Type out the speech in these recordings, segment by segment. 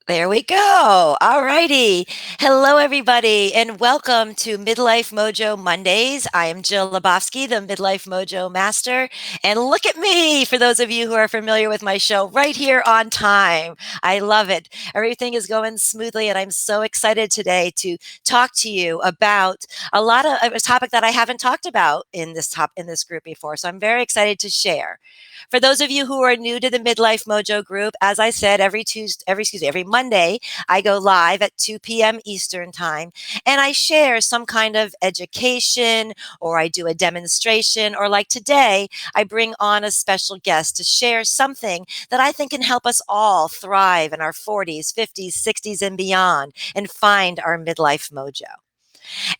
There we go. All righty. Hello, everybody, and welcome to Midlife Mojo Mondays. I am Jill Lebofsky, the Midlife Mojo Master. And look at me, for those of you who are familiar with my show, right here on time. I love it. Everything is going smoothly, and I'm so excited today to talk to you about a topic that I haven't talked about in this group before. So I'm very excited to share. For those of you who are new to the Midlife Mojo group, as I said, every Monday, I go live at 2 p.m. Eastern time and I share some kind of education or I do a demonstration or like today, I bring on a special guest to share something that I think can help us all thrive in our 40s, 50s, 60s and beyond and find our midlife mojo.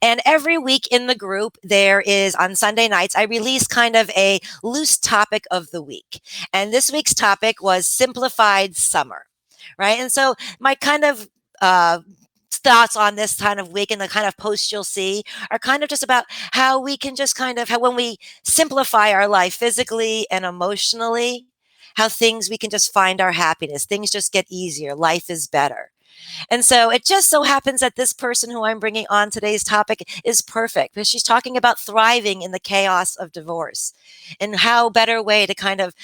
And every week in the group, there is on Sunday nights, I release kind of a loose topic of the week. And this week's topic was simplified summer, right? And so my kind of thoughts on this kind of week and the kind of posts you'll see are kind of just about how we can just kind of how when we simplify our life physically and emotionally, how things we can just find our happiness. Things just get easier. Life is better. And so it just so happens that this person who I'm bringing on today's topic is perfect because she's talking about thriving in the chaos of divorce and how better way to kind of,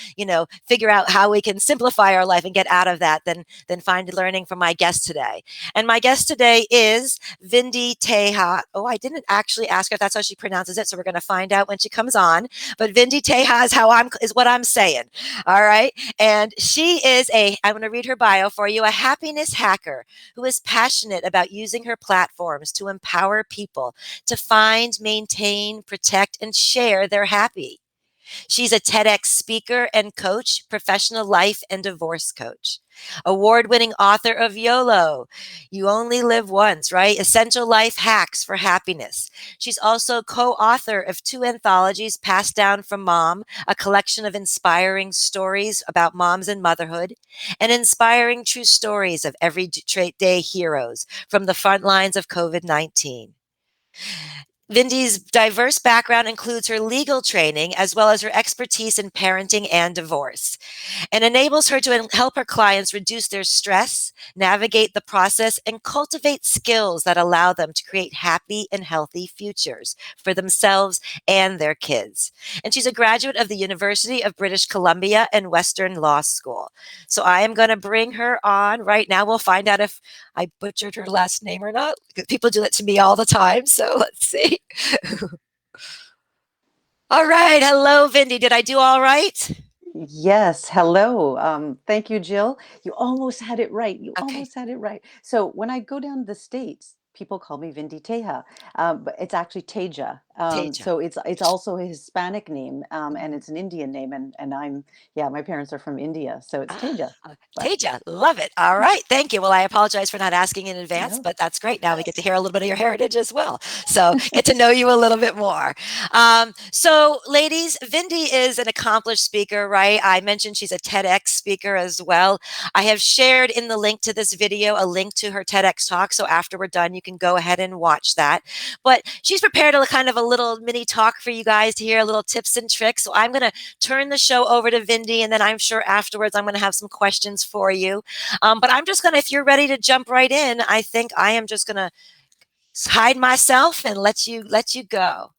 figure out how we can simplify our life and get out of that than find learning from my guest today. And my guest today is Vindy Teja. Oh, I didn't actually ask her if that's how she pronounces it, so we're going to find out when she comes on. But Vindy Teja is what I'm saying. All right. And I'm going to read her bio for you, a happiness hacker who is passionate about using her platforms to empower people to find, maintain, protect, and share their happy. She's a TEDx speaker and coach, professional life and divorce coach. Award winning author of YOLO, You Only Live Once, right? Essential Life Hacks for Happiness. She's also co author of two anthologies, Passed Down from Mom, a collection of inspiring stories about moms and motherhood, and inspiring true stories of everyday heroes from the front lines of COVID-19. Vindy's diverse background includes her legal training as well as her expertise in parenting and divorce, and enables her to help her clients reduce their stress, navigate the process, and cultivate skills that allow them to create happy and healthy futures for themselves and their kids. And she's a graduate of the University of British Columbia and Western Law School. So I am going to bring her on right now. We'll find out if I butchered her last name or not. People do that to me all the time. So let's see. All right. Hello, Vindy. Did I do all right? Yes, hello. Thank you, Jill. You almost had it right. You Okay. almost had it right. So when I go down to the States, people call me Vindi Teja, but it's actually Teja. Teja. So it's also a Hispanic name, and Mhm. it's an Indian name, and yeah, my parents are from India, so it's Teja. But Teja, love it. All right. Thank you. Well, I apologize for not asking in advance, no, but that's great. Now we get to hear a little bit of your heritage as well. So get to know you a little bit more. So, ladies, Vindy is an accomplished speaker, right? I mentioned she's a TEDx speaker as well. I have shared in the link to this video a link to her TEDx talk. So after we're done, you can go ahead and watch that. But she's prepared a kind of a little mini talk for you guys to hear, a little tips and tricks. So I'm going to turn the show over to Vindy, and then I'm sure afterwards I'm going to have some questions for you. But I'm just going to, if you're ready to jump right in, I think I am just going to hide myself and let you go.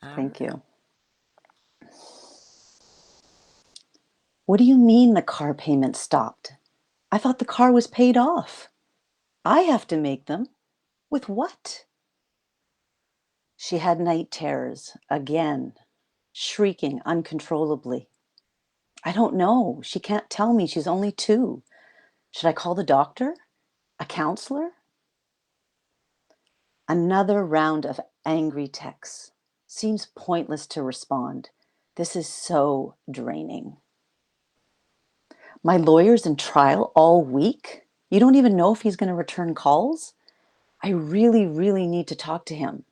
All thank right. you. What do you mean the car payment stopped? I thought the car was paid off. I have to make them. With what? She had night terrors again, shrieking uncontrollably. I don't know. She can't tell me. She's only 2. Should I call the doctor? A counselor? Another round of angry texts. Seems pointless to respond. This is so draining. My lawyer's in trial all week. You don't even know if he's going to return calls? I really, really need to talk to him.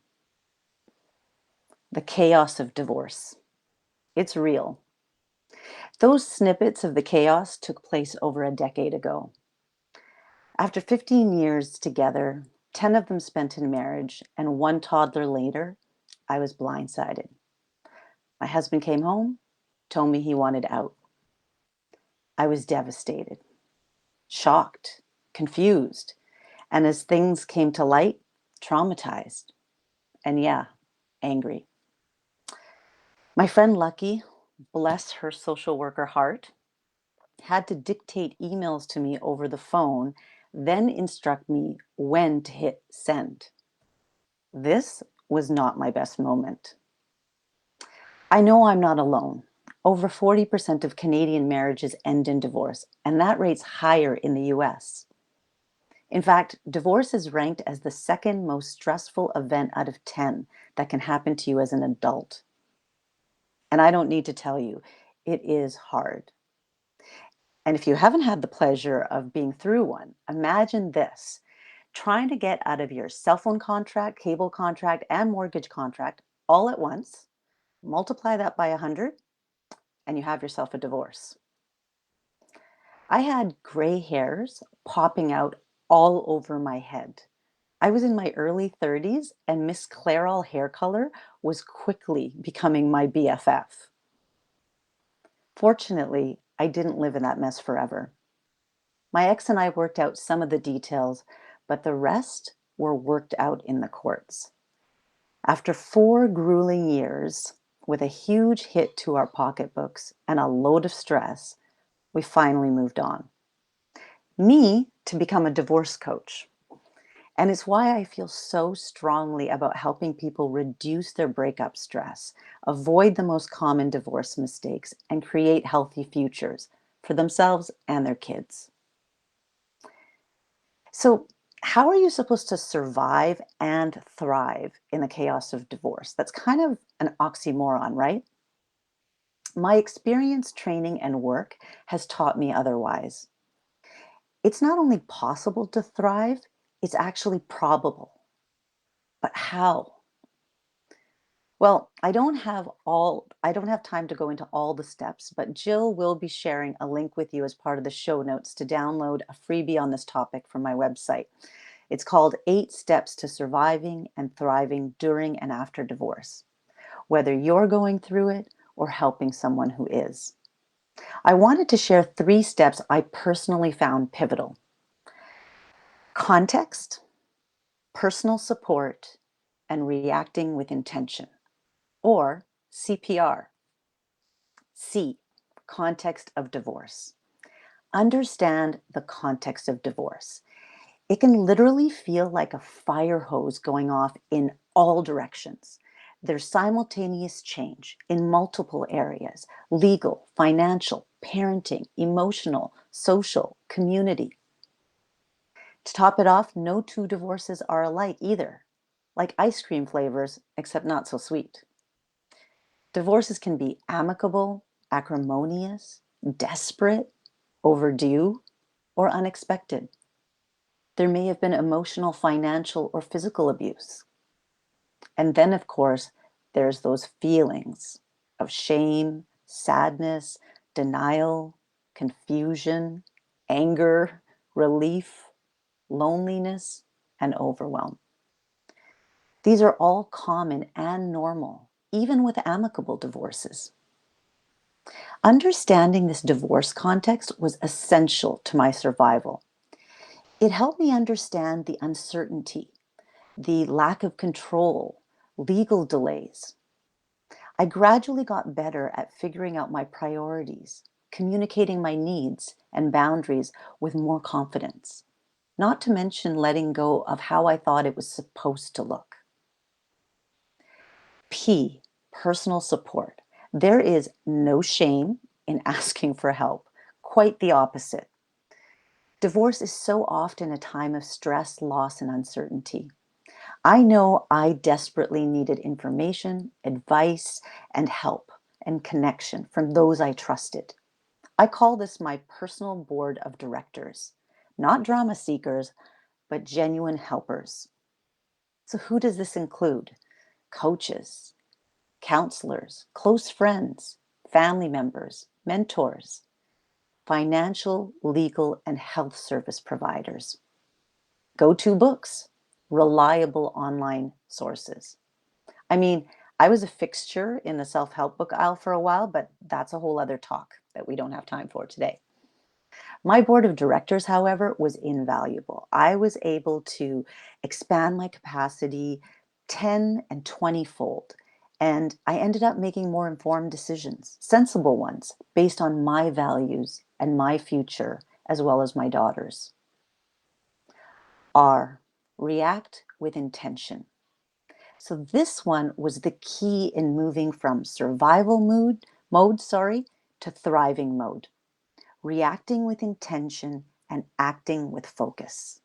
The chaos of divorce. It's real. Those snippets of the chaos took place over a decade ago. After 15 years together, 10 of them spent in marriage, and 1 toddler later, I was blindsided. My husband came home, told me he wanted out. I was devastated, shocked. confused, and as things came to light, traumatized, and yeah, angry. My friend Lucky, bless her social worker heart, had to dictate emails to me over the phone, then instruct me when to hit send. This was not my best moment. I know I'm not alone. Over 40% of Canadian marriages end in divorce, and that rate's higher in the US. In fact, divorce is ranked as the second most stressful event out of 10 that can happen to you as an adult. And I don't need to tell you, it is hard. And if you haven't had the pleasure of being through one, imagine this: trying to get out of your cell phone contract, cable contract, and mortgage contract all at once, multiply that by 100, and you have yourself a divorce. I had gray hairs popping out all over my head. I was in my early 30s, and Miss Clairol hair color was quickly becoming my BFF. Fortunately, I didn't live in that mess forever. My ex and I worked out some of the details, but the rest were worked out in the courts. After 4 grueling years, with a huge hit to our pocketbooks and a load of stress, we finally moved on. Me to become a divorce coach. And it's why I feel so strongly about helping people reduce their breakup stress, avoid the most common divorce mistakes, and create healthy futures for themselves and their kids. So, how are you supposed to survive and thrive in the chaos of divorce? That's kind of an oxymoron, right? My experience, training, and work has taught me otherwise. It's not only possible to thrive, it's actually probable. But how? Well, I don't have time to go into all the steps, but Jill will be sharing a link with you as part of the show notes to download a freebie on this topic from my website. It's called 8 Steps to Surviving and Thriving During and After Divorce, whether you're going through it or helping someone who is. I wanted to share 3 steps I personally found pivotal: context, personal support, and reacting with intention, or CPR. C, context of divorce. Understand the context of divorce. It can literally feel like a fire hose going off in all directions. There's simultaneous change in multiple areas: legal, financial, parenting, emotional, social, community. To top it off, no 2 divorces are alike either, like ice cream flavors, except not so sweet. Divorces can be amicable, acrimonious, desperate, overdue, or unexpected. There may have been emotional, financial, or physical abuse. And then, of course, there's those feelings of shame, sadness, denial, confusion, anger, relief, loneliness, and overwhelm. These are all common and normal, even with amicable divorces. Understanding this divorce context was essential to my survival. It helped me understand the uncertainty, the lack of control, legal delays. I gradually got better at figuring out my priorities, communicating my needs and boundaries with more confidence, not to mention letting go of how I thought it was supposed to look. P, personal support. There is no shame in asking for help, quite the opposite. Divorce is so often a time of stress, loss, and uncertainty. I know I desperately needed information, advice, and help and connection from those I trusted. I call this my personal board of directors, not drama seekers, but genuine helpers. So, who does this include? Coaches, counselors, close friends, family members, mentors, financial, legal, and health service providers. Go-to books, reliable online sources. I mean, I was a fixture in the self-help book aisle for a while, but that's a whole other talk that we don't have time for today. My board of directors, however, was invaluable. I was able to expand my capacity 10 and 20 fold. And I ended up making more informed decisions, sensible ones, based on my values and my future, as well as my daughter's. R, react with intention. So this one was the key in moving from survival mode, to thriving mode, reacting with intention and acting with focus.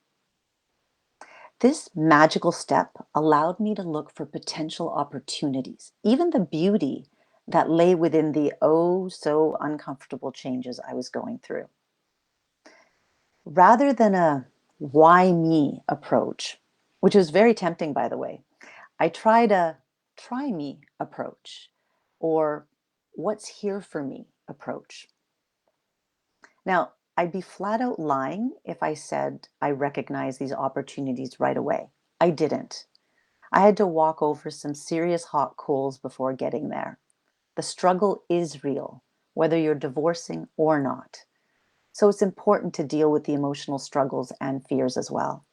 This magical step allowed me to look for potential opportunities, even the beauty that lay within the oh so uncomfortable changes I was going through. Rather than a why me approach, which was very tempting, by the way, I tried a try me approach or what's here for me approach. Now, I'd be flat out lying if I said I recognized these opportunities right away. I didn't. I had to walk over some serious hot coals before getting there. The struggle is real, whether you're divorcing or not. So it's important to deal with the emotional struggles and fears as well.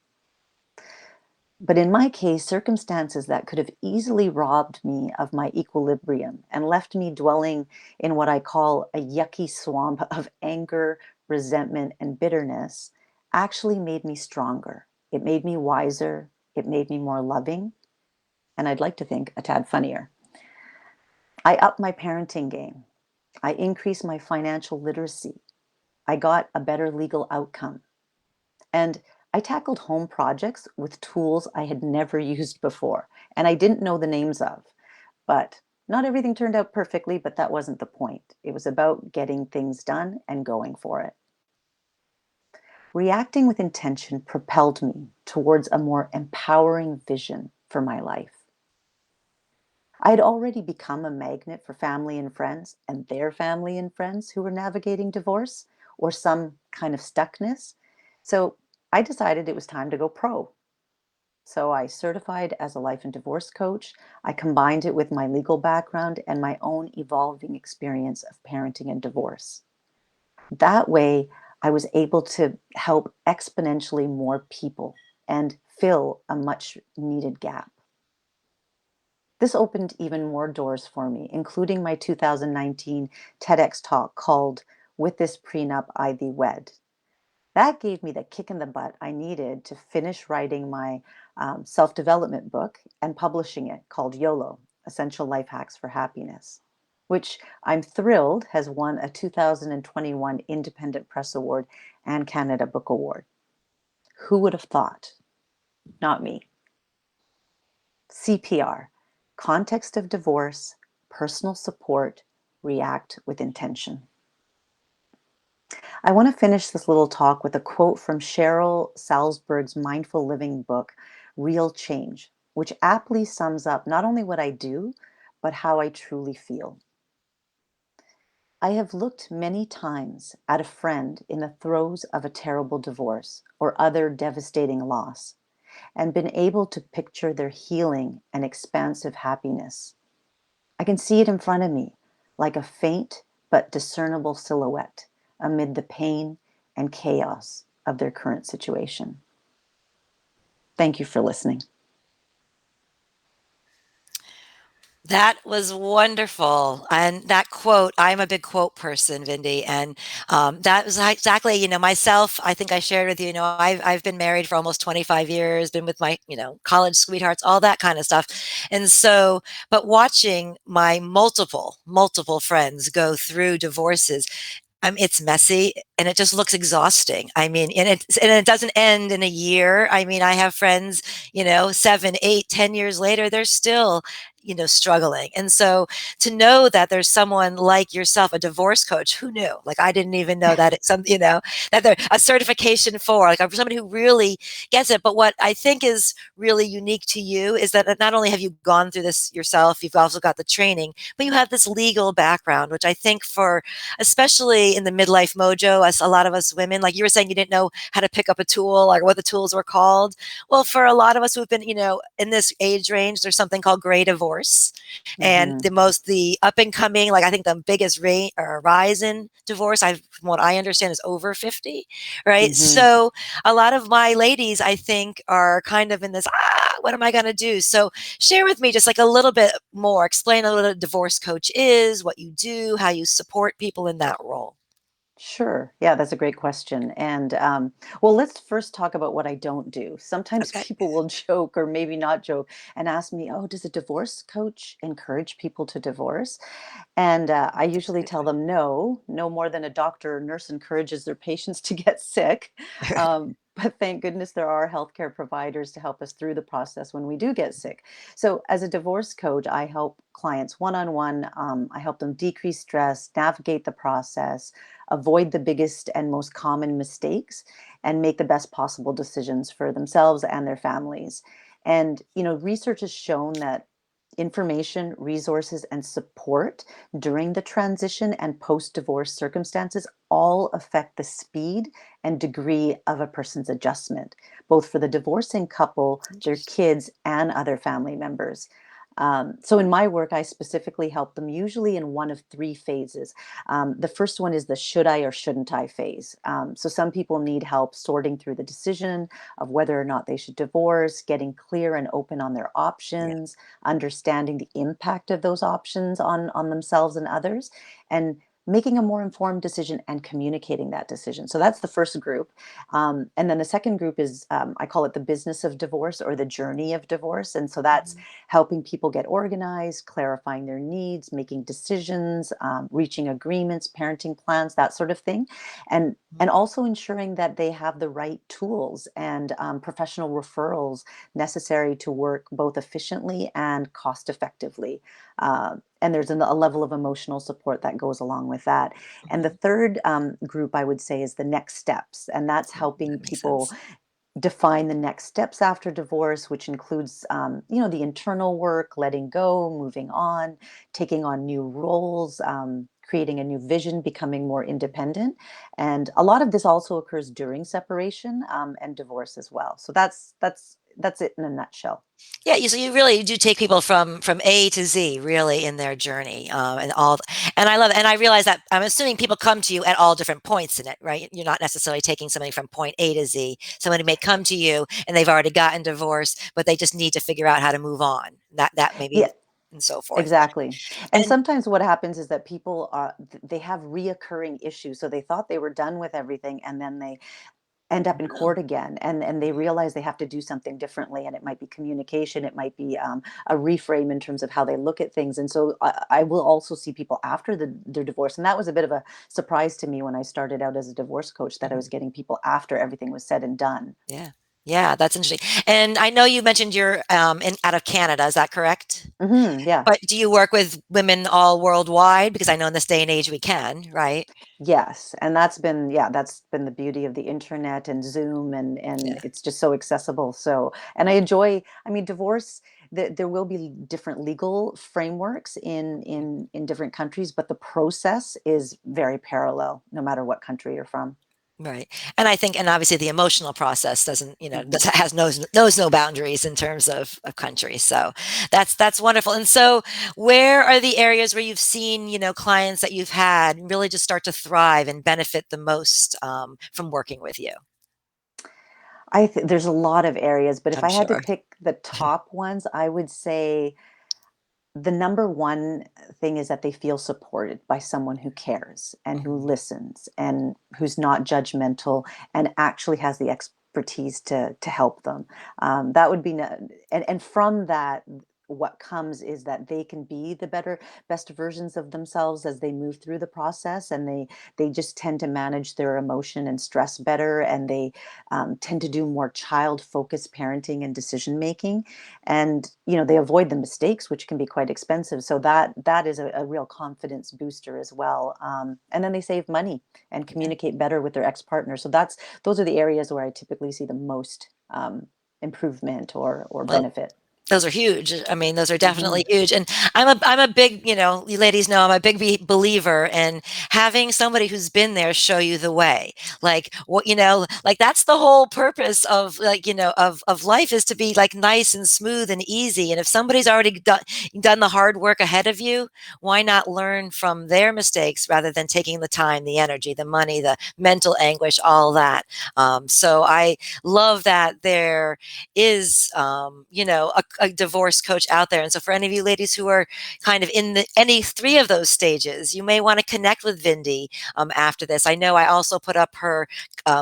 But in my case, circumstances that could have easily robbed me of my equilibrium and left me dwelling in what I call a yucky swamp of anger, resentment, and bitterness actually made me stronger. It made me wiser. It made me more loving. And I'd like to think a tad funnier. I upped my parenting game. I increased my financial literacy. I got a better legal outcome. And I tackled home projects with tools I had never used before and I didn't know the names of. But not everything turned out perfectly, but that wasn't the point. It was about getting things done and going for it. Reacting with intention propelled me towards a more empowering vision for my life. I had already become a magnet for family and friends and their family and friends who were navigating divorce or some kind of stuckness. So I decided it was time to go pro. So I certified as a life and divorce coach. I combined it with my legal background and my own evolving experience of parenting and divorce. That way, I was able to help exponentially more people and fill a much needed gap. This opened even more doors for me, including my 2019 TEDx talk called With This Prenup I Thee Wed. That gave me the kick in the butt I needed to finish writing my self-development book and publishing it called YOLO, Essential Life Hacks for Happiness, which I'm thrilled has won a 2021 Independent Press Award and Canada Book Award. Who would have thought? Not me. CPR, context of divorce, personal support, react with intention. I want to finish this little talk with a quote from Sheryl Salzberg's mindful living book, Real Change, which aptly sums up not only what I do, but how I truly feel. I have looked many times at a friend in the throes of a terrible divorce or other devastating loss and been able to picture their healing and expansive happiness. I can see it in front of me, like a faint but discernible silhouette amid the pain and chaos of their current situation. Thank you for listening. That was wonderful. And that quote, I'm a big quote person, Vindy. And that was exactly, myself, I think I shared with you, I've been married for almost 25 years, been with my, college sweethearts, all that kind of stuff. And so, but watching my multiple friends go through divorces, it's messy and it just looks exhausting. I mean, and it doesn't end in a year. I mean, I have friends, 7, 8, 10 years later, they're still, struggling. And so to know that there's someone like yourself, a divorce coach, who knew? Like, I didn't even know that it's some, that they're a certification for, like, somebody who really gets it. But what I think is really unique to you is that not only have you gone through this yourself, you've also got the training, but you have this legal background, which I think for, especially in the midlife mojo, us, a lot of us women, like you were saying, you didn't know how to pick up a tool or what the tools were called. Well, for a lot of us who've been, in this age range, there's something called gray divorce. And Mm-hmm. the up and coming, like I think the biggest rate or rise in divorce, from what I understand, is over 50, right? Mm-hmm. So a lot of my ladies, I think, are kind of in this, what am I going to do? So share with me just like a little bit more, explain a little what a divorce coach is, what you do, how you support people in that role. Sure. Yeah, that's a great question. And well, let's first talk about what I don't do. Sometimes Okay. people will joke or maybe not joke and ask me, "Oh, does a divorce coach encourage people to divorce?" And I That's a usually good tell question. them no, no more than a doctor or nurse encourages their patients to get sick. But thank goodness there are healthcare providers to help us through the process when we do get sick. So, as a divorce coach, I help clients one on one. I help them decrease stress, navigate the process, avoid the biggest and most common mistakes, and make the best possible decisions for themselves and their families. And, research has shown that information, resources, and support during the transition and post divorce circumstances all affect the speed and degree of a person's adjustment, both for the divorcing couple, their Interesting. kids, and other family members. So, in my work, I specifically help them usually in one of three phases. The first one is the should I or shouldn't I phase. So, some people need help sorting through the decision of whether or not they should divorce, getting clear and open on their Yeah. options, understanding the impact of those options on themselves and others, and making a more informed decision and communicating that decision. So that's the first group. And then the second group is, I call it the business of divorce or the journey of divorce. And so that's Mhm. helping people get organized, clarifying their needs, making decisions, reaching agreements, parenting plans, that sort of thing. And also ensuring that they have the right tools and professional referrals necessary to work both efficiently and cost effectively. And there's a level of emotional support that goes along with that. And the Mhm. third group, I would say, is the next steps. And that's helping That makes people sense. define the next steps after divorce, which includes, the internal work, letting go, moving on, taking on new roles, creating a new vision, becoming more independent. And a lot of this also occurs during separation and divorce as well. So that's it in a nutshell. Yeah, so you really do take people from A to Z, really, in their journey, and all. And I love it. And I realize that I'm assuming people come to you at all different points in it, right? You're not necessarily taking somebody from point A to Z. Somebody may come to you and they've already gotten divorced, but they just need to figure out how to move on. That Yeah, maybe, and so forth. exactly. And And sometimes what happens is that people they have reoccurring issues. So they thought they were done with everything, and then they end up in no. court again, and they realize they have to do something differently, and it might be communication, it might be a reframe in terms of how they look at things. And so I will also see people after their divorce, and that was a bit of a surprise to me when I started out as a divorce coach, that I was Mhm. getting people after everything was said and done. Yeah. Yeah, that's interesting. And I know you mentioned you're out of Canada. Is that correct? Yeah. But do you work with women all worldwide? Because I know in this day and age we can, right? Yes, and that's been the beauty of the internet and Zoom, and Yeah, it's just so accessible. So, and I enjoy, I mean, divorce, there will be different legal frameworks in different countries, but the process is very parallel no matter what country you're from. right. And I think, and obviously the emotional process doesn't, Mhm. has knows no boundaries in terms of country. So that's wonderful. And so, where are the areas where you've seen, clients that you've had really just start to thrive and benefit the most from working with you? There's a lot of areas, but if I'm I had to sure. pick the top ones, I would say the number one thing is that they feel supported by someone who cares and who Mhm. listens and who's not judgmental and actually has the expertise to help them. That would be and from that, what comes is that they can be the best versions of themselves as they move through the process, and they just tend to manage their emotion and stress better, and they tend to do more child focused parenting and decision making, and they avoid the mistakes, which can be quite expensive. So that is a real confidence booster as well. And then they save money and Yeah. communicate better with their ex-partner. So those are the areas where I typically see the most improvement or Well, benefit. Those are huge. I mean, those are Hmm. definitely huge. And I'm a big, you ladies know I'm a big believer in having somebody who's been there show you the way. Like what, like that's the whole purpose of like, of life is to be like nice and smooth and easy. And if somebody's already done the hard work ahead of you, why not learn from their mistakes rather than taking the time, the energy, the money, the mental anguish, all that. So I love that is a divorce coach out there. And so for any of you ladies who are kind of in any three of those stages, you may want to connect with Vindy after this. I know I also put up her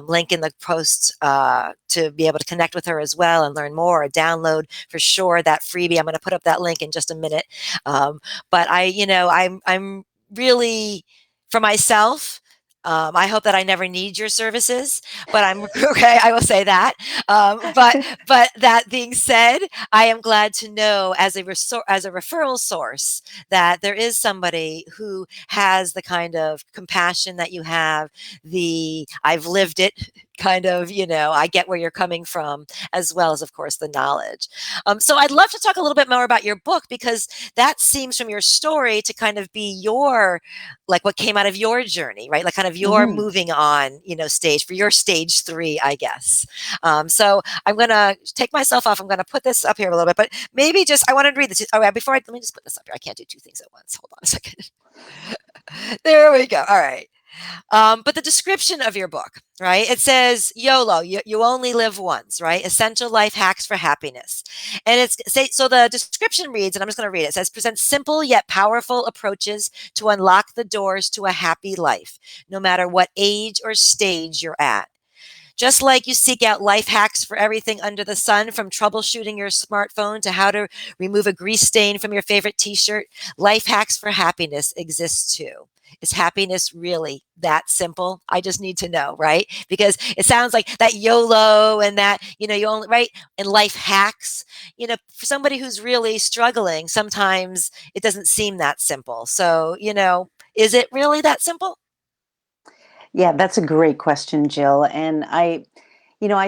link in the post to be able to connect with her as well and learn more, or download for sure that freebie. I'm going to put up that link in just a minute. But I'm really, for myself, I hope that I never need your services, but I'm okay. I will say that. But that being said, I am glad to know as a referral source that there is somebody who has the kind of compassion that you have. The I've lived it kind of, I get where you're coming from, as well as, of course, the knowledge. So I'd love to talk a little bit more about your book because that seems from your story to kind of be your like what came out of your journey, right? Like kind of your Hmm. moving on, stage for your stage three, I guess. So I'm going to take myself off. I'm going to put this up here a little bit, but maybe just, I wanted to read this. Oh, yeah, let me just put this up here. I can't do two things at once. Hold on a second. There we go. All right. But the description of your book, right? It says YOLO, you only live once, right? Essential life hacks for happiness. And so the description reads, and I'm just going to read it. It says, present simple yet powerful approaches to unlock the doors to a happy life, no matter what age or stage you're at. Just like you seek out life hacks for everything under the sun, from troubleshooting your smartphone to how to remove a grease stain from your favorite t shirt, life hacks for happiness exists too. Is happiness really that simple? I just need to know, right? Because it sounds like that YOLO and that, you only, right? And life hacks, for somebody who's really struggling, sometimes it doesn't seem that simple. So, is it really that simple? Yeah, that's a great question, Jill. And I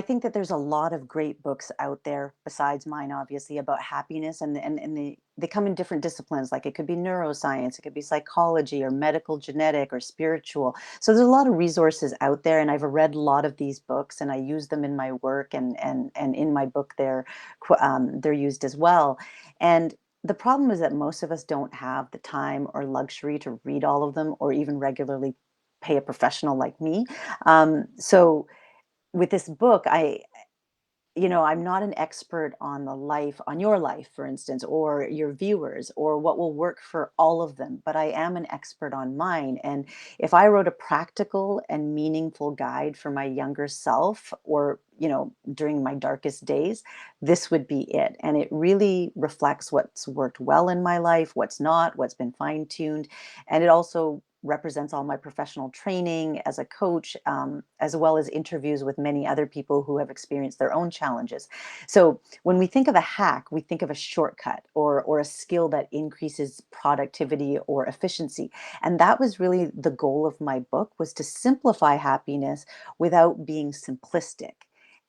think that there's a lot of great books out there besides mine, obviously, about happiness, and they come in different disciplines. Like it could be neuroscience, it could be psychology, or medical, genetic, or spiritual. So there's a lot of resources out there, and I've read a lot of these books, and I use them in my work, and in my book, they're used as well. And the problem is that most of us don't have the time or luxury to read all of them, or even regularly pay a professional like me. So with this book, I'm not an expert on on your life, for instance, or your viewers, or what will work for all of them, but I am an expert on mine. And if I wrote a practical and meaningful guide for my younger self, or, during my darkest days, this would be it. And it really reflects what's worked well in my life, what's not, what's been fine tuned. And it also represents all my professional training as a coach, as well as interviews with many other people who have experienced their own challenges. So when we think of a hack, we think of a shortcut, or a skill that increases productivity or efficiency. And that was really the goal of my book, was to simplify happiness without being simplistic.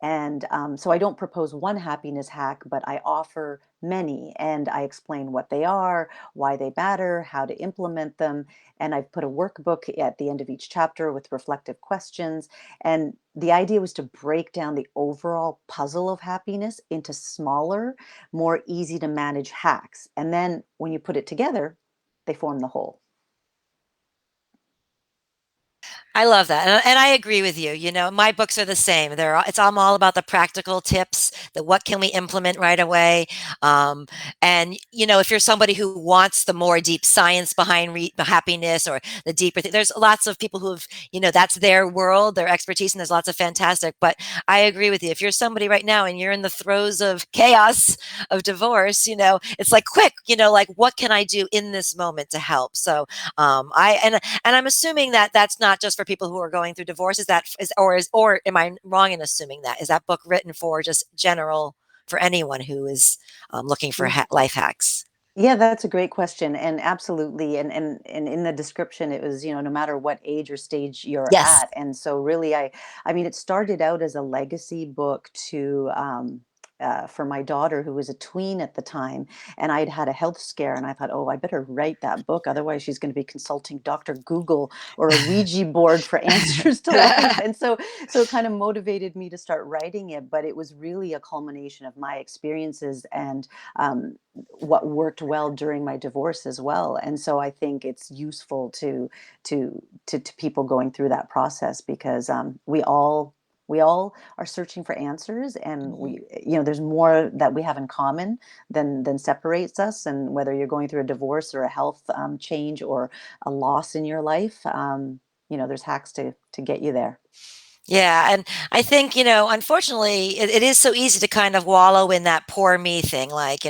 And so I don't propose one happiness hack, but I offer many, and I explain what they are, why they matter, how to implement them. And I've put a workbook at the end of each chapter with reflective questions. And the idea was to break down the overall puzzle of happiness into smaller, more easy to manage hacks. And then when you put it together, they form the whole. I love that, and I agree with you. My books are the same. I'm all about the practical tips. The what can we implement right away? And if you're somebody who wants the more deep science behind the happiness, or the deeper, there's lots of people who've, that's their world, their expertise, and there's lots of fantastic. But I agree with you. If you're somebody right now and you're in the throes of chaos of divorce, it's like quick, like what can I do in this moment to help? So and I'm assuming that that's not just for people who are going through divorce. Or am I wrong in assuming that? Is that book written for just general, for anyone who is looking for life hacks? Yeah, that's a great question. And absolutely. And in the description, it was, no matter what age or stage you're Yes. at. And so really, I mean, it started out as a legacy book to, for my daughter, who was a tween at the time, and I'd had a health scare, and I thought, oh, I better write that book, otherwise she's going to be consulting Dr. Google or a Ouija board for answers to life. And so it kind of motivated me to start writing it, but it was really a culmination of my experiences and what worked well during my divorce as well. And so I think it's useful to people going through that process, because we all are searching for answers, and Mhm. there's more that we have in common than separates us. And whether you're going through a divorce or a health change or a loss in your life, there's hacks to get you there. Yeah, and I think, unfortunately, it is so easy to kind of wallow in that poor me thing, like,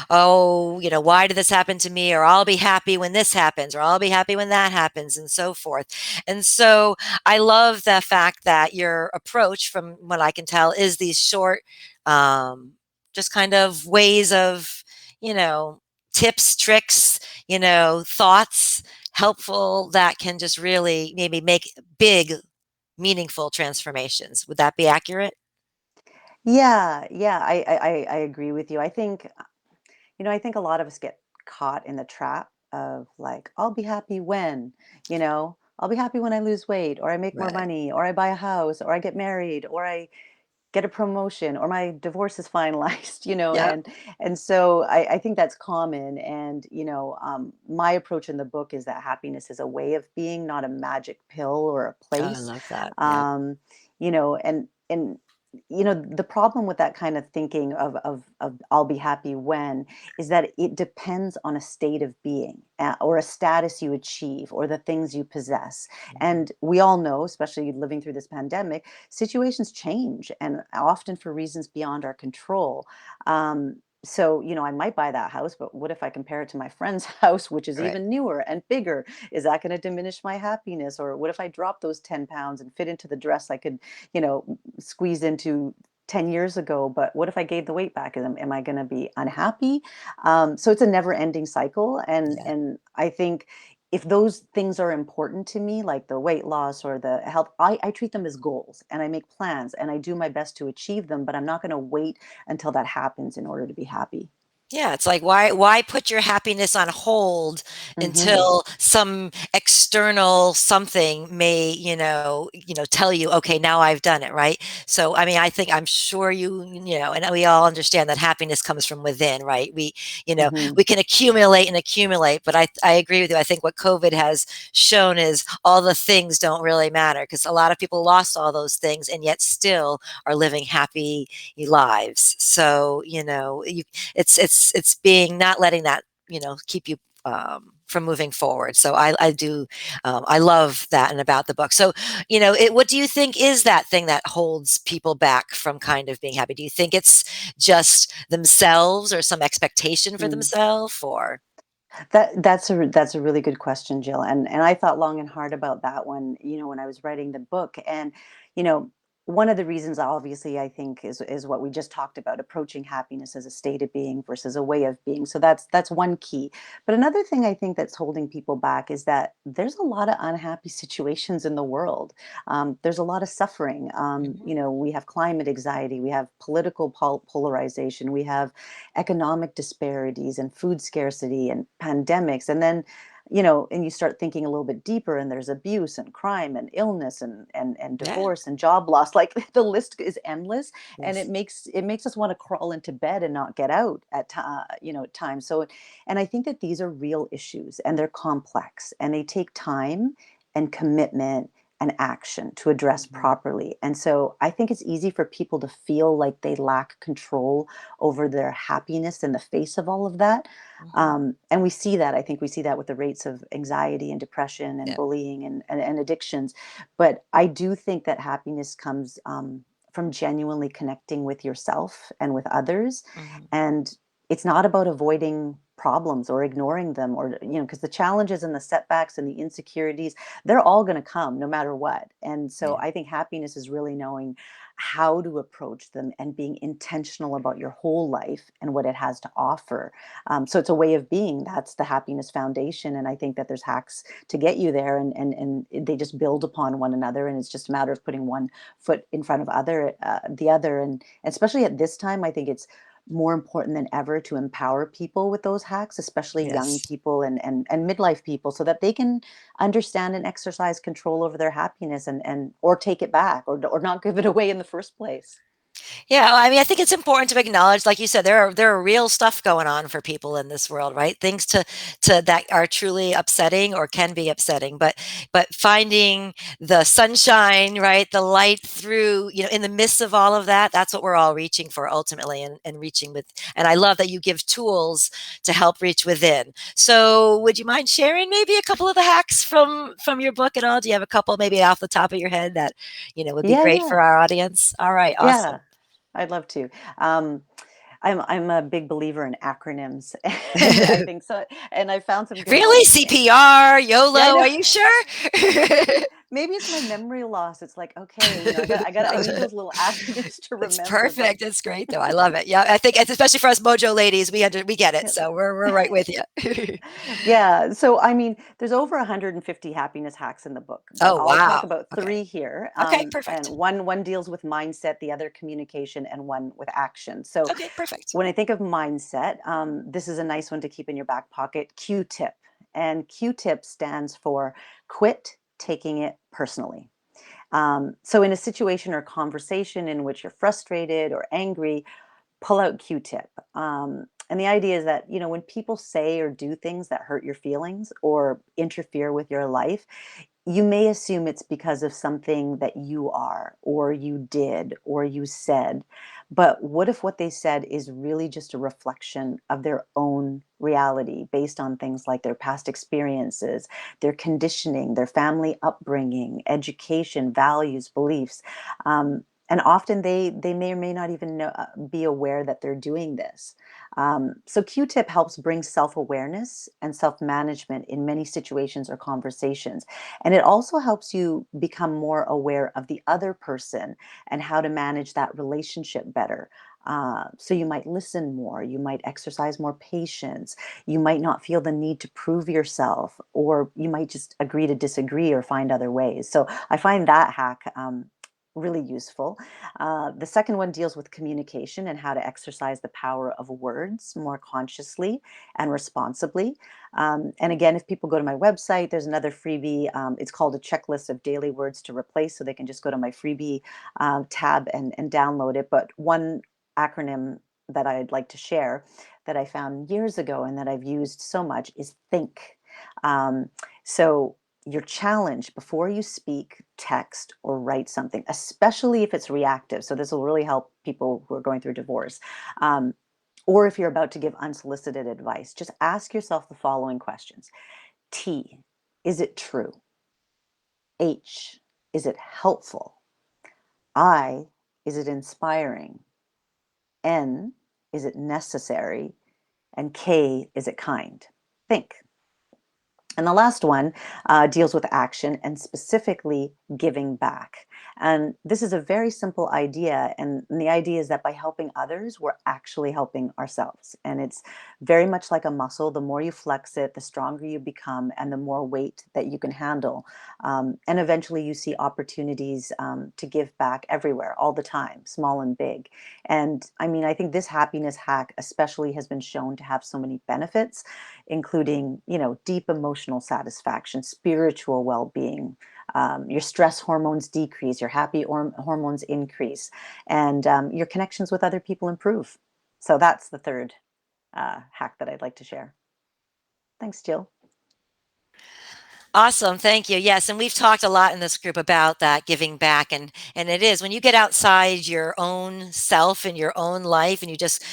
oh, why did this happen to me? Or I'll be happy when this happens, or I'll be happy when that happens, and so forth. And so I love the fact that your approach, from what I can tell, is these short, um, just kind of ways of, you know, tips, tricks, thoughts, helpful, that can just really maybe make big meaningful transformations. Would that be accurate? Yeah, yeah, I agree with you. I think a lot of us get caught in the trap of, like, I'll be happy when, I'll be happy when I lose weight, or I make more Right. money, or I buy a house, or I get married, or I get a promotion, or my divorce is finalized. Yep. And so I think that's common. And my approach in the book is that happiness is a way of being, not a magic pill or a Oh, I place. love that. Yep. um and the problem with that kind of thinking of I'll be happy when, is that it depends on a state of being, or a status you achieve, or the things you possess. Mhm. And we all know, especially living through this pandemic, situations change, and often for reasons beyond our control. So, I might buy that house, but what if I compare it to my friend's house, which is Right. even newer and bigger? Is that going to diminish my happiness? Or what if I drop those 10 pounds and fit into the dress I could, squeeze into 10 years ago? But what if I gained the weight back? Am I going to be unhappy? So it's a never ending cycle. And, Yeah. and I think if those things are important to me, like the weight loss or the health, I treat them as goals, and I make plans, and I do my best to achieve them, but I'm not going to wait until that happens in order to be happy. Yeah, it's like, why put your happiness on hold Hmm. until some external something may, tell you, okay, now I've done it, right? So, I mean, I think, I'm sure and we all understand that happiness comes from within, right? Hmm. We can accumulate and accumulate, but I agree with you. I think what COVID has shown is all the things don't really matter, because a lot of people lost all those things and yet still are living happy lives. So, it's being, not letting that, keep you from moving forward. So I do, I love that and about the book. So, what do you think is that thing that holds people back from kind of being happy? Do you think it's just themselves, or some expectation for themselves, or? That's a really good question, Jill. And I thought long and hard about that one, when I was writing the book. And you know, one of the reasons, obviously, I think is what we just talked about: approaching happiness as a state of being versus a way of being. So that's one key. But another thing I think that's holding people back is that there's a lot of unhappy situations in the world. There's a lot of suffering. Mhm. We have climate anxiety, we have political polarization, we have economic disparities and food scarcity and pandemics. And then, and you start thinking a little bit deeper, and there's abuse and crime and illness and Yeah. divorce and job loss. Like, the list is endless, and it Oof. makes it makes us want to crawl into bed and not get out at times. So, and I think that these are real issues, and they're complex, and they take time and commitment and action to address Mhm. properly. And so I think it's easy for people to feel like they lack control over their happiness in the face of all of that. Mhm. And we see that. I think we see that with the rates of anxiety and depression and Yeah. bullying and addictions. But I do think that happiness comes from genuinely connecting with yourself and with others. Mhm. And it's not about avoiding problems or ignoring them, or, because the challenges and the setbacks and the insecurities, they're all going to come no matter what. And so Yeah. I think happiness is really knowing, how to approach them, and being intentional about your whole life and what it has to offer. So it's a way of being. That's the happiness foundation. And I think that there's hacks to get you there, and they just build upon one another. And it's just a matter of putting one foot in front of the other. And especially at this time, I think it's more important than ever to empower people with those hacks, especially young Yes. people and midlife people, so that they can understand and exercise control over their happiness, and or take it back, or not give it away in the first place. Yeah, well, I mean, I think it's important to acknowledge, like you said, there are real stuff going on for people in this world, right? Things to that are truly upsetting or can be upsetting, but finding the sunshine, right, the light through, in the midst of all of that, that's what we're all reaching for ultimately, and reaching with. And I love that you give tools to help reach within. So, would you mind sharing maybe a couple of the hacks from your book at all? Do you have a couple maybe off the top of your head that would be Yeah, great yeah, for our audience? All right, yeah. awesome. I'd love to. Um, I'm a big believer in acronyms, and I think so. And I found some good Really? ones. CPR, Yeah, I YOLO, know. are you sure? Maybe it's my memory loss. It's like, okay, I need those little acronyms to It's remember. But perfect, it's great though, I love it. Yeah, I think it's especially for us Mojo ladies, we get it, so we're right with you. yeah, so I mean, there's over 150 happiness hacks in the book, but Oh, I'll talk wow. about Okay. three here. Okay, And perfect. one deals with mindset, the other communication, and one with action. So Okay, perfect. when I think of mindset, this is a nice one to keep in your back pocket. Q-tip, and Q-tip stands for quit taking it personally. So in a situation or conversation in which you're frustrated or angry, pull out Q-tip. And the idea is that, when people say or do things that hurt your feelings or interfere with your life, you may assume it's because of something that you are, or you did, or you said. But what if what they said is really just a reflection of their own reality, based on things like their past experiences, their conditioning, their family upbringing, education, values, beliefs? And often they may or may not even be aware that they're doing this. So Q-tip helps bring self-awareness and self-management in many situations or conversations. And it also helps you become more aware of the other person and how to manage that relationship better. So you might listen more, you might exercise more patience, you might not feel the need to prove yourself, or you might just agree to disagree or find other ways. So I find that hack really useful. The second one deals with communication and how to exercise the power of words more consciously and responsibly. And again, if people go to my website, there's another freebie. It's called a checklist of daily words to replace. So they can just go to my freebie tab and download it. But one acronym that I'd like to share that I found years ago and that I've used so much is think. Um, so your challenge before you speak, text, or write something, especially if it's reactive. So this will really help people who are going through divorce. Um, or if you're about to give unsolicited advice, just ask yourself the following questions. T, is it true? H, is it helpful? I, is it inspiring? N, is it necessary? And K, is it kind? Think. And the last one deals with action and specifically giving back. And this is a very simple idea. And the idea is that by helping others, we're actually helping ourselves. And it's very much like a muscle. The more you flex it, the stronger you become, and the more weight that you can handle. And eventually you see opportunities to give back everywhere, all the time, small and big. And I mean, I think this happiness hack especially has been shown to have so many benefits, including, deep emotional satisfaction, spiritual well-being. Your stress hormones decrease, your happy hormones increase, and your connections with other people improve. So that's the third hack that I'd like to share. Thanks, Jill. Awesome, thank you. Yes, and we've talked a lot in this group about that giving back, and it is when you get outside your own self and your own life, and you just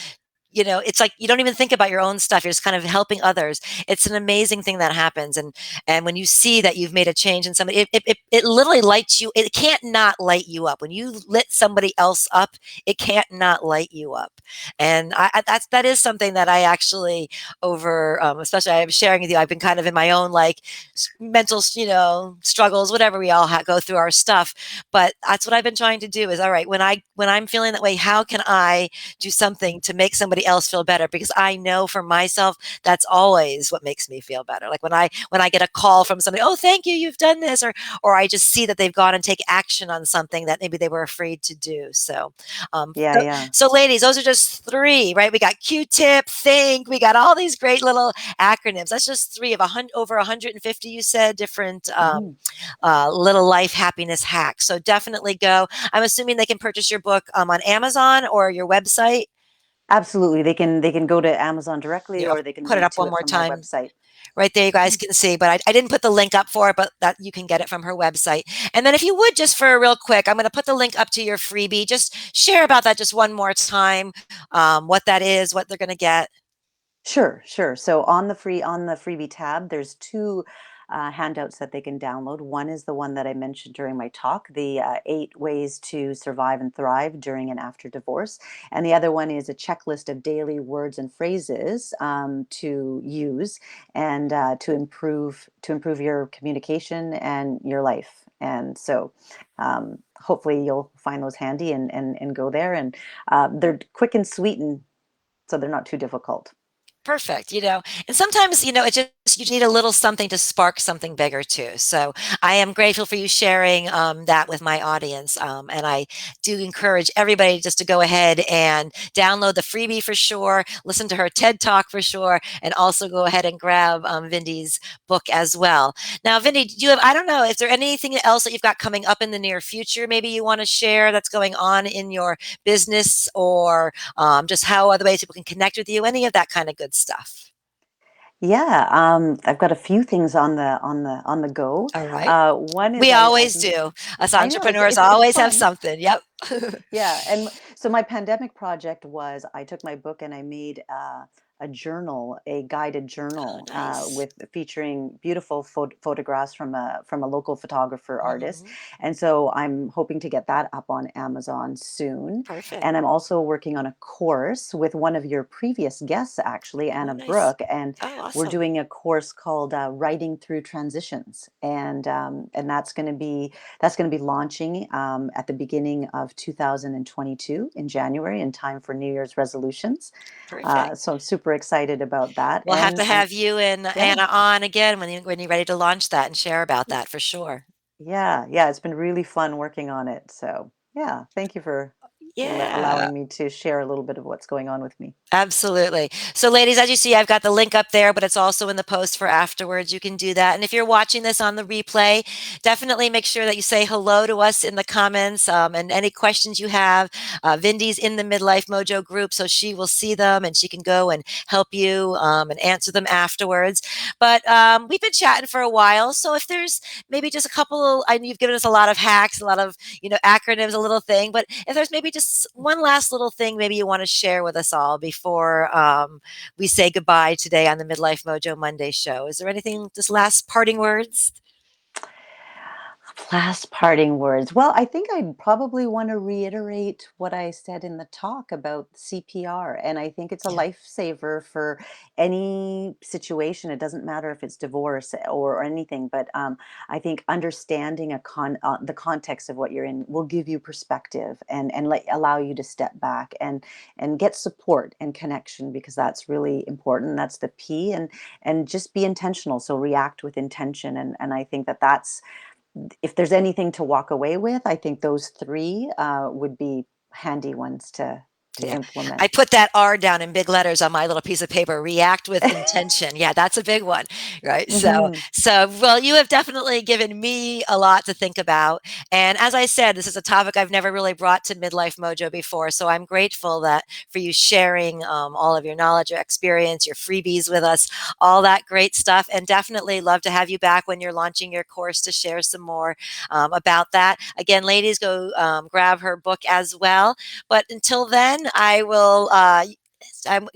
it's like you don't even think about your own stuff. You're just kind of helping others. It's an amazing thing that happens. And when you see that you've made a change in somebody, it literally lights you. It can't not light you up. When you lit somebody else up, it can't not light you up. And that is something that I actually over, especially I'm sharing with you, I've been kind of in my own like mental, struggles, whatever we all go through our stuff. But that's what I've been trying to do is, all right, when I'm feeling that way, how can I do something to make somebody else feel better? Because I know for myself, that's always what makes me feel better. Like when I get a call from somebody, oh, thank you, you've done this, or I just see that they've gone and take action on something that maybe they were afraid to do. So, Yeah, yeah. so ladies, those are just three, right? We got Q-tip, think, we got all these great little acronyms. That's just three of over 150. You said different Mhm. little life happiness hacks. So definitely go. I'm assuming they can purchase your book on Amazon or your website. Absolutely. They can go to Amazon directly Here, I'll or they can put it link up to one it more from our time. website. Right there, you guys can see, but I didn't put the link up for it, but that you can get it from her website. And then if you would, just for real quick, I'm going to put the link up to your freebie. Just share about that just one more time, what that is, what they're going to get. Sure, sure. So on the freebie tab, there's two handouts that they can download. One is the one that I mentioned during my talk, the 8 ways to survive and thrive during and after divorce, and the other one is a checklist of daily words and phrases to use and to improve your communication and your life. And so, hopefully, you'll find those handy and go there. And they're quick and sweet, and so they're not too difficult. Perfect, and sometimes, it just you need a little something to spark something bigger too. So I am grateful for you sharing that with my audience. And I do encourage everybody just to go ahead and download the freebie for sure, listen to her TED talk for sure, and also go ahead and grab Vindy's book as well. Now, Vindy, do you have, I don't know, is there anything else that you've got coming up in the near future maybe you want to share that's going on in your business or just how other ways people can connect with you, any of that kind of good stuff. Yeah, I've got a few things on the go. All right. One is We always do. Us I know entrepreneurs it's always have fun. something. Yep. Yeah, and so my pandemic project was I took my book and I made a journal, a guided Oh, journal nice. with featuring beautiful photographs from a local photographer artist, Hmm. and so I'm hoping to get that up on Amazon soon. Perfect. And I'm also working on a course with one of your previous guests, actually, Oh, Anna nice. Brooke, and Oh, we're awesome. doing a course called Writing Through Transitions, and that's going to be launching at the beginning of 2022 in January in time for New Year's resolutions. Perfect. So I'm super excited about that. We'll have to have you and Yeah, Anna on again when you're ready to launch that and share about that for sure. yeah, yeah, it's been really fun working on it. So yeah, thank you for Yeah. allowing me to share a little bit of what's going on with me. Absolutely. So, ladies, as you see, I've got the link up there, but it's also in the post for afterwards. You can do that. And if you're watching this on the replay, definitely make sure that you say hello to us in the comments and any questions you have. Vindy's in the Midlife Mojo group, so she will see them and she can go and help you and answer them afterwards. But we've been chatting for a while. So, if there's maybe just a couple, I know you've given us a lot of hacks, a lot of acronyms, a little thing, but if there's maybe just one last little thing maybe you want to share with us all before we say goodbye today on the Midlife Mojo Monday show, is there anything, just last parting words? Last parting words. Well, I think I probably want to reiterate what I said in the talk about CPR. And I think it's a Yeah, lifesaver for any situation. It doesn't matter if it's divorce or anything, but I think understanding the context of what you're in will give you perspective and allow you to step back and get support and connection because that's really important. That's the P and just be intentional. So react with intention. And I think that's if there's anything to walk away with, I think those three would be handy ones to yeah. implement. I put that R down in big letters on my little piece of paper. React with intention. Yeah, that's a big one, right? So, Hmm. well, you have definitely given me a lot to think about. And as I said, this is a topic I've never really brought to Midlife Mojo before. So I'm grateful that for you sharing all of your knowledge, your experience, your freebies with us, all that great stuff. And definitely love to have you back when you're launching your course to share some more about that. Again, ladies, go grab her book as well. But until then, I will.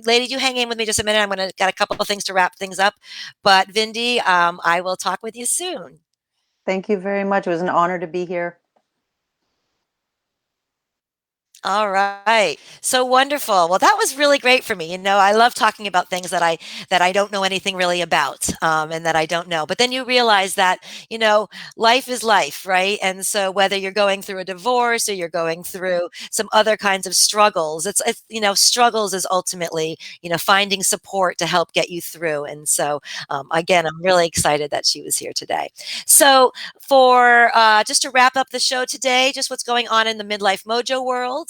Lady, you hang in with me just a minute. I'm going to got a couple of things to wrap things up. But Vindy, I will talk with you soon. Thank you very much. It was an honor to be here. All right. So wonderful. Well, that was really great for me. I love talking about things that I don't know anything really about, and that I don't know. But then you realize that life is life, right? And so whether you're going through a divorce or you're going through some other kinds of struggles, it's struggles is ultimately finding support to help get you through. And so again, I'm really excited that she was here today. So for just to wrap up the show today, just what's going on in the Midlife Mojo world.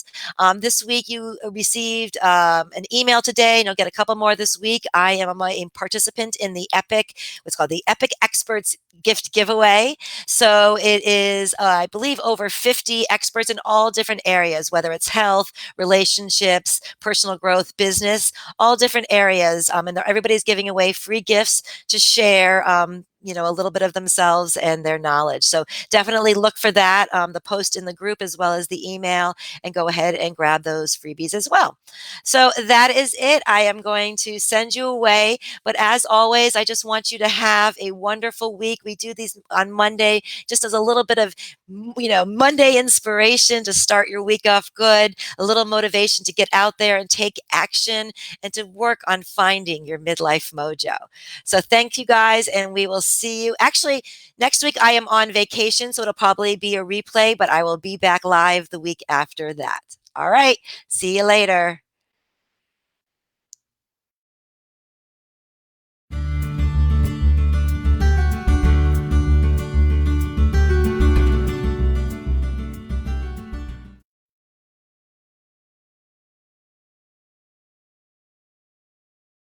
This week, you received an email today, and you'll get a couple more this week. I am a participant in the what's called the Epic Experts gift giveaway. So it is, I believe, over 50 experts in all different areas, whether it's health, relationships, personal growth, business, all different areas. And everybody's giving away free gifts to share. A little bit of themselves and their knowledge. So definitely look for that, the post in the group as well as the email, and go ahead and grab those freebies as well. So that is it. I am going to send you away. But as always, I just want you to have a wonderful week. We do these on Monday just as a little bit of, Monday inspiration to start your week off good, a little motivation to get out there and take action and to work on finding your midlife mojo. So thank you guys, and we will see you. Actually, next week I am on vacation, so it'll probably be a replay, but I will be back live the week after that. All right. See you later.